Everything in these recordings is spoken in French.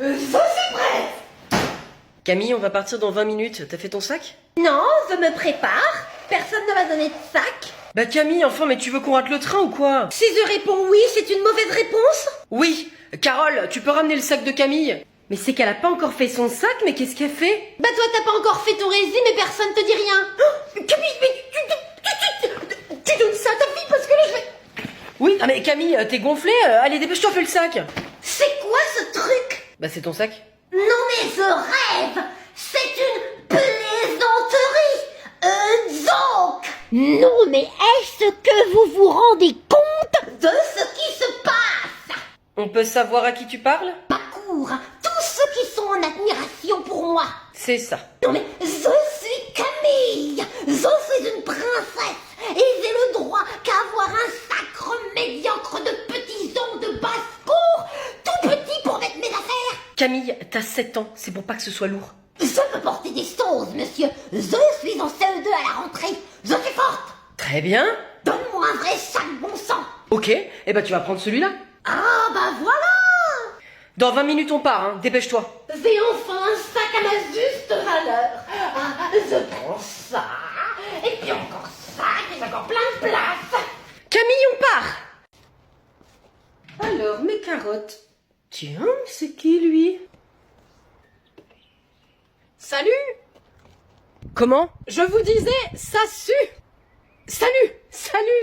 Je suis prête. Camille, on va partir dans 20 minutes. T'as fait ton sac? Non, je me prépare. Personne ne m'a donné de sac. Bah Camille, enfin, mais tu veux qu'on rate le train ou quoi? Si je réponds oui, c'est une mauvaise réponse? Oui. Carole, tu peux ramener le sac de Camille? Mais c'est qu'elle a pas encore fait son sac, mais qu'est-ce qu'elle fait? Bah toi t'as pas encore fait ton résumé mais personne te dit rien. Oh, Camille, mais tu donnes ça à ta fille parce que là je vais... Oui, ah mais Camille, t'es gonflée? Allez, dépêche-toi, fais le sac. C'est quoi ce truc? Bah c'est ton sac. Non mais je rêve. C'est une plaisanterie. Donc. Non mais est-ce que vous vous rendez compte de ce qui se passe? On peut savoir à qui tu parles? Ma cour, tous ceux qui sont en admiration pour moi. C'est ça. Non mais je suis Camille, je suis une princesse et j'ai le droit qu'à avoir un sacre médiocre de petits ans de basse-cour, tout petit pour mettre mes affaires. Camille, t'as 7 ans, c'est pour pas que ce soit lourd. Je peux porter des choses, monsieur. Je suis en CE2 à la rentrée. Je suis forte. Très bien. Donne-moi un vrai sac bon sang. Ok, et bah tu vas prendre celui-là. Ah bah voilà. Dans 20 minutes on part, hein, dépêche-toi. J'ai enfin un sac à ma juste valeur. Ah, je prends ça, et puis encore ça, et j'ai encore plein de place. Camille, on part. Alors, mes carottes. Tiens, c'est qui lui? Salut! Comment? Je vous disais, ça sue! Salut,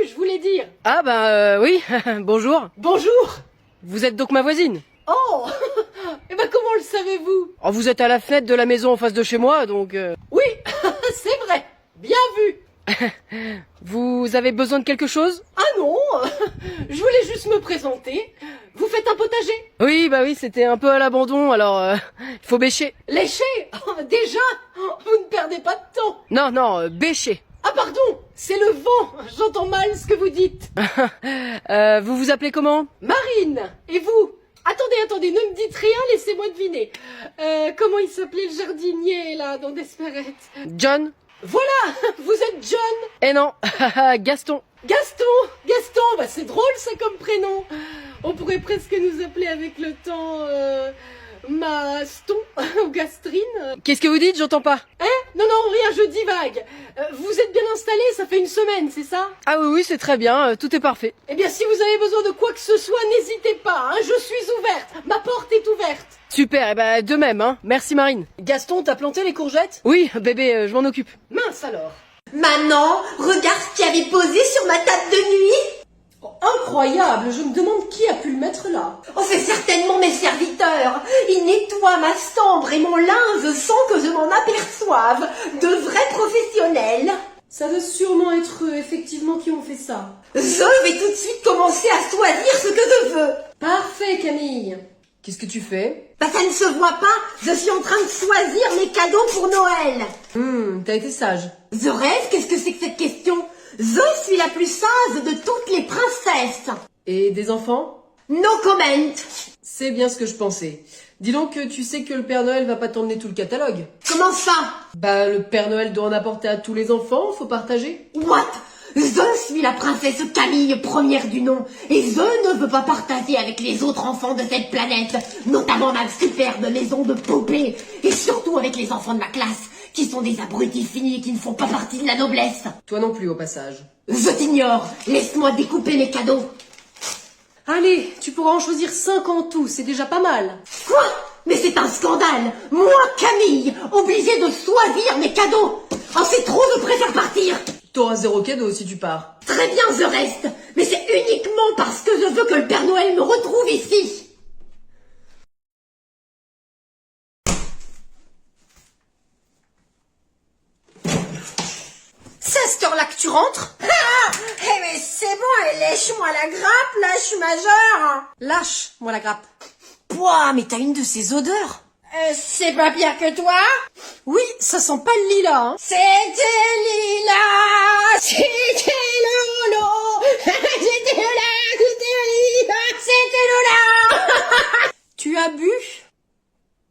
je voulais dire. Ah bah oui, bonjour. Bonjour! Vous êtes donc ma voisine? Oh! Eh ben comment le savez-vous? Oh, vous êtes à la fenêtre de la maison en face de chez moi, donc... Oui, c'est vrai! Bien vu! Vous avez besoin de quelque chose? Ah non! Je voulais juste me présenter. Vous faites un potager? Oui, bah oui, c'était un peu à l'abandon, alors il faut bêcher. Lécher? Oh, déjà? Vous ne perdez pas de temps! Non, bêcher. Ah pardon! C'est le vent! J'entends mal ce que vous dites! Vous vous appelez comment? Marine! Et vous? Attendez, ne me dites rien, laissez-moi deviner. Comment il s'appelait le jardinier, là, dans Desperate? John? Voilà! Vous êtes John! Eh non, Gaston. Gaston, bah c'est drôle ça comme prénom. On pourrait presque nous appeler avec le temps Maston ou Gastrine. Qu'est-ce que vous dites? J'entends pas. Hein? Non, rien, je divague. Vous êtes bien installé, ça fait une semaine, c'est ça? Ah oui, c'est très bien, tout est parfait. Eh bien, si vous avez besoin de quoi que ce soit, n'hésitez pas, hein, je suis ouverte, ma porte est ouverte. Super, et bah de même, hein. Merci Marine. Gaston, t'as planté les courgettes? Oui, bébé, je m'en occupe. Mince alors. Maman, regarde ce qu'il y avait posé sur ma table de nuit. Oh, incroyable, je me demande qui a pu le mettre là. Oh, c'est certainement mes serviteurs. Ils nettoient ma chambre et mon linge sans que je m'en aperçoive. De vrais professionnels. Ça doit sûrement être eux, effectivement, qui ont fait ça. Je vais tout de suite commencer à choisir ce que je veux. Parfait, Camille. Qu'est-ce que tu fais? Bah ça ne se voit pas, je suis en train de choisir mes cadeaux pour Noël. T'as été sage. Je rêve, qu'est-ce que c'est que cette question? Je suis la plus sage de toutes les princesses. Et des enfants? No comment. C'est bien ce que je pensais. Dis donc, tu sais que le Père Noël va pas t'emmener tout le catalogue. Comment ça? Bah, le Père Noël doit en apporter à tous les enfants, faut partager. What? Je suis la princesse Camille, première du nom, et je ne veux pas partager avec les autres enfants de cette planète, notamment ma superbe maison de poupées, et surtout avec les enfants de ma classe, qui sont des abrutis finis et qui ne font pas partie de la noblesse. Toi non plus, au passage. Je t'ignore, laisse-moi découper mes cadeaux. Allez, tu pourras en choisir 5 en tout, c'est déjà pas mal. Quoi? Mais c'est un scandale. Moi, Camille, obligée de choisir mes cadeaux. Oh, c'est trop, je préfère partir. T'auras 0 cadeau si tu pars. Très bien, je reste. Mais c'est uniquement parce que je veux que le Père Noël me retrouve ici. C'est à cette heure-là que tu rentres? Ah, eh mais c'est bon, lèche-moi la grappe, là, je suis majeure. Lâche-moi la grappe. Pouah, mais t'as une de ces odeurs. C'est pas pire que toi? Oui, ça sent pas le lilas, hein. C'était Lila, c'était Lolo, c'était Lola, c'était Lila, c'était Lola. Tu as bu?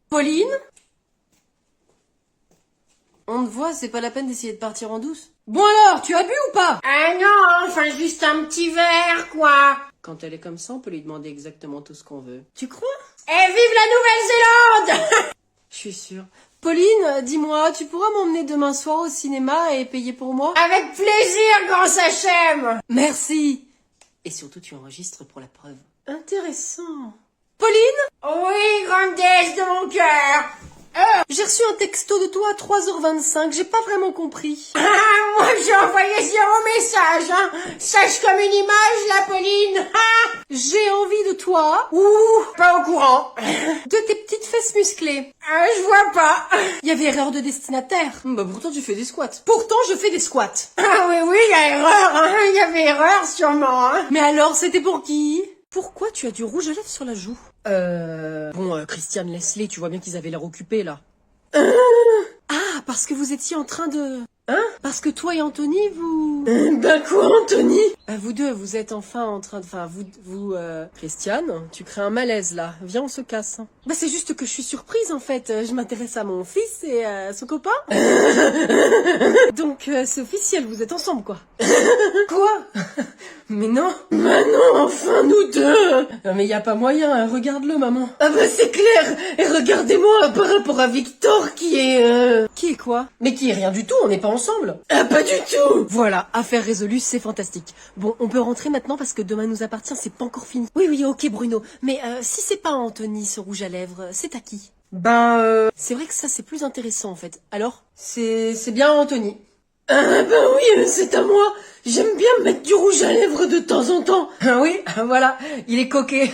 Pauline? On te voit, c'est pas la peine d'essayer de partir en douce. Bon alors, tu as bu ou pas? Ah non, enfin juste un petit verre, quoi. Quand elle est comme ça, on peut lui demander exactement tout ce qu'on veut. Tu crois? Et vive la Nouvelle-Zélande! Je suis sûre. Pauline, dis-moi, tu pourras m'emmener demain soir au cinéma et payer pour moi? Avec plaisir, grand sachem! Merci. Et surtout, tu enregistres pour la preuve. Intéressant. Pauline? Oui, grande déesse de mon cœur! J'ai reçu un texto de toi à 3h25, j'ai pas vraiment compris. Ah, moi j'ai envoyé 0 message, hein. Sèche comme une image, la Pauline. Ah, J'ai envie de toi, pas au courant. de tes petites fesses musclées. Je vois pas. Il y avait erreur de destinataire. Bah pourtant tu fais des squats. Pourtant je fais des squats. Ah oui, il y a erreur, hein. Il y avait erreur sûrement, hein. Mais alors c'était pour qui? Pourquoi tu as du rouge à lèvres sur la joue? Bon, Christiane, laisse-les, tu vois bien qu'ils avaient l'air occupés là. Ah, parce que vous étiez en train de... Hein? Parce que toi et Anthony, vous... Ben quoi, Anthony? Vous deux, vous êtes enfin en train de... Enfin, Christiane, tu crées un malaise là. Viens, on se casse. Bah c'est juste que je suis surprise en fait. Je m'intéresse à mon fils et à son copain. Donc c'est officiel, vous êtes ensemble quoi. Quoi? Mais non. Ben non, enfin nous deux. Non mais y a pas moyen, hein. Regarde-le maman. Ah bah c'est clair. Et regardez-moi par rapport à Victor qui est... Qui est quoi? Mais qui est rien du tout, on n'est pas ensemble. Ah pas du tout. Voilà, affaire résolue, c'est fantastique. Bon, on peut rentrer maintenant parce que demain nous appartient, c'est pas encore fini. Oui, ok Bruno, mais si c'est pas Anthony ce rouge à lèvres, c'est à qui? C'est vrai que ça c'est plus intéressant en fait. Alors? C'est bien Anthony. Ah ben oui, c'est à moi. J'aime bien mettre du rouge à lèvres de temps en temps. Ah oui, voilà, il est coquet.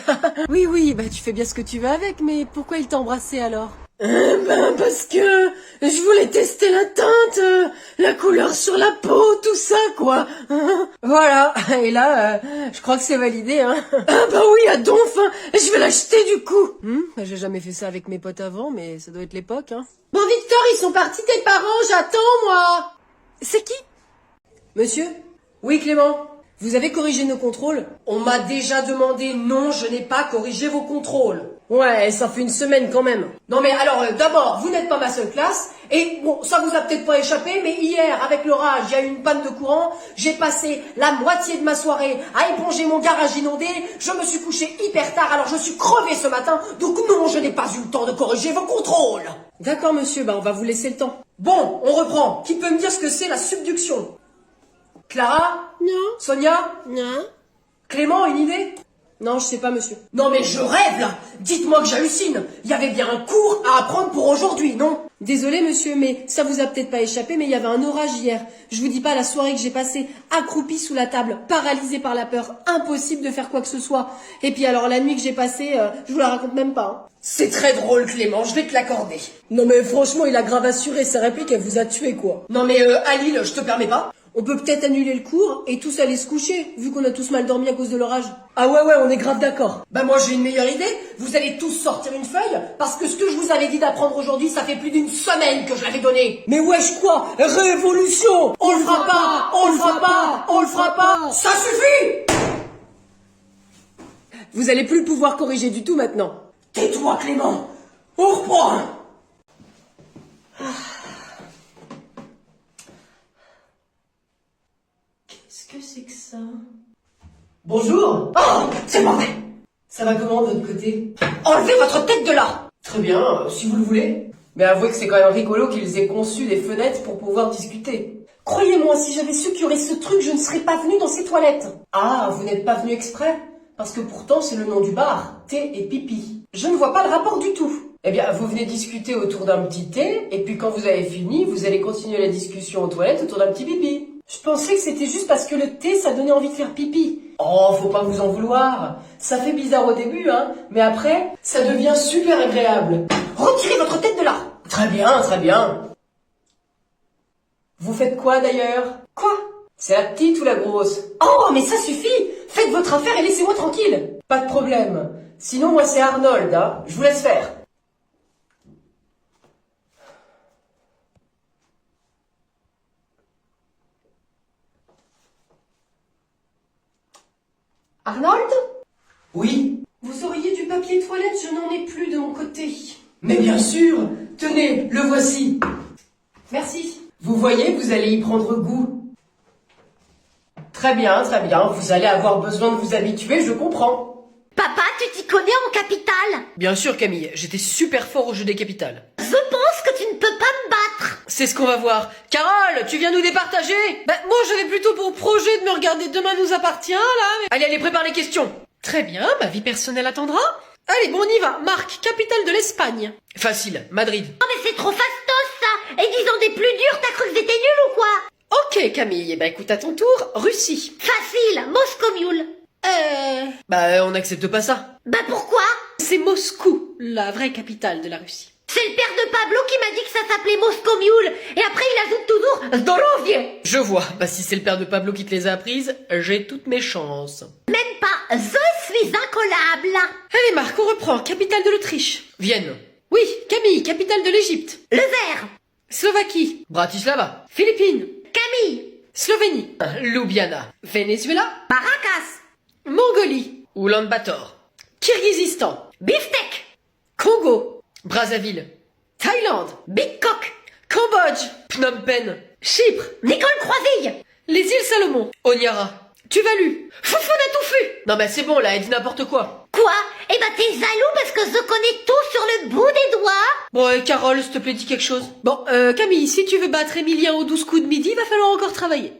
Oui, bah tu fais bien ce que tu veux avec, mais pourquoi il t'a embrassé alors? Ben parce que je voulais tester la teinte, la couleur sur la peau, tout ça quoi. Voilà, et là, je crois que c'est validé, hein. Ah bah oui, à donf, hein. Je vais l'acheter du coup. Bah, j'ai jamais fait ça avec mes potes avant, mais ça doit être l'époque, hein. Bon Victor, ils sont partis tes parents, j'attends moi. C'est qui? Monsieur? Oui, Clément. Vous avez corrigé nos contrôles? On m'a déjà demandé, non, je n'ai pas corrigé vos contrôles. Ouais, ça fait une semaine quand même. Non mais alors, d'abord, vous n'êtes pas ma seule classe, et bon, ça vous a peut-être pas échappé, mais hier, avec l'orage, il y a eu une panne de courant, j'ai passé la moitié de ma soirée à éponger mon garage inondé, je me suis couché hyper tard, alors je suis crevé ce matin, donc non, je n'ai pas eu le temps de corriger vos contrôles. D'accord monsieur, bah on va vous laisser le temps. Bon, on reprend. Qui peut me dire ce que c'est la subduction? Clara? Non. Sonia? Non. Clément, une idée? Non, je sais pas, monsieur. Non, mais je rêve, là! Dites-moi que j'hallucine! Il y avait bien un cours à apprendre pour aujourd'hui, non? Désolé, monsieur, mais ça vous a peut-être pas échappé, mais il y avait un orage hier. Je vous dis pas la soirée que j'ai passée accroupie sous la table, paralysée par la peur, impossible de faire quoi que ce soit. Et puis alors, la nuit que j'ai passée, je vous la raconte même pas, hein. C'est très drôle, Clément, je vais te l'accorder. Non, mais franchement, il a grave assuré, sa réplique, elle vous a tué, quoi. Non, mais Alil, je te permets pas? On peut peut-être annuler le cours et tous aller se coucher, vu qu'on a tous mal dormi à cause de l'orage. Ah ouais, on est grave d'accord. Bah moi j'ai une meilleure idée, vous allez tous sortir une feuille, parce que ce que je vous avais dit d'apprendre aujourd'hui, ça fait plus d'une semaine que je l'avais donné. Mais wesh quoi? Révolution! On le fera pas! On le fera pas! On le fera pas! Ça suffit! Vous allez plus pouvoir corriger du tout maintenant. Tais-toi Clément! On reprend! Qu'est-ce que c'est que ça? Bonjour! Oh! C'est mauvais! Ça va comment de votre côté? Enlevez votre tête de là! Très bien, si vous le voulez. Mais avouez que c'est quand même rigolo qu'ils aient conçu des fenêtres pour pouvoir discuter. Croyez-moi, si j'avais su qu'il y aurait ce truc, je ne serais pas venue dans ces toilettes. Ah, vous n'êtes pas venu exprès? Parce que pourtant c'est le nom du bar, thé et pipi. Je ne vois pas le rapport du tout. Eh bien, vous venez discuter autour d'un petit thé, et puis quand vous avez fini, vous allez continuer la discussion aux toilettes autour d'un petit pipi. Je pensais que c'était juste parce que le thé, ça donnait envie de faire pipi. Oh, faut pas vous en vouloir. Ça fait bizarre au début, hein, mais après, ça devient super agréable. Retirez votre tête de là. Très bien, très bien. Vous faites quoi d'ailleurs? Quoi? C'est la petite ou la grosse? Oh, mais ça suffit. Faites votre affaire et laissez-moi tranquille. Pas de problème. Sinon, moi c'est Arnold, hein. Je vous laisse faire. Arnold? Oui? Vous auriez du papier toilette, je n'en ai plus de mon côté. Mais bien sûr! Tenez, le voici. Merci. Vous voyez, vous allez y prendre goût. Très bien, vous allez avoir besoin de vous habituer, je comprends. Papa, tu t'y connais en capitale? Bien sûr Camille, j'étais super fort au jeu des capitales. Je pense que tu ne peux pas me battre. C'est ce qu'on va voir. Carole, tu viens nous départager? Moi j'avais plutôt pour projet de me regarder Demain nous appartient, là. Allez, prépare les questions. Très bien, ma vie personnelle attendra. Allez, bon, on y va. Marc, capitale de l'Espagne. Facile, Madrid. Oh mais c'est trop fastos ça. Et disons des plus durs, t'as cru que j'étais nul ou quoi? Ok Camille, écoute à ton tour, Russie. Facile, Moscou Mule. On n'accepte pas ça. Pourquoi? C'est Moscou, la vraie capitale de la Russie. C'est le père de Pablo qui m'a dit que ça s'appelait Moscou Mule. Et après il ajoute toujours Zdorovie. Je vois, si c'est le père de Pablo qui te les a apprises, j'ai toutes mes chances. Même pas, je suis incollable. Allez Marc, on reprend, capitale de l'Autriche. Vienne. Oui, Camille, capitale de l'Égypte. Le vert. Slovaquie. Bratislava. Philippines. Camille. Slovénie. Ljubljana. Venezuela. Baracas. Mongolie. Oulan-Bator. Kirghizistan. Beefsteak. Congo. Brazzaville. Thaïlande. Big Cock. Cambodge. Phnom Penh. Chypre. Nicole Croisille. Les îles Salomon. Onyara. Tuvalu. Foufouna Touffu. Non c'est bon là, elle dit n'importe quoi. Quoi? T'es jaloux parce que je connais tout sur le bout des doigts? Bon, Carole, s'il te plaît, dis quelque chose. Bon, Camille, si tu veux battre Emilien aux 12 coups de midi, va falloir encore travailler.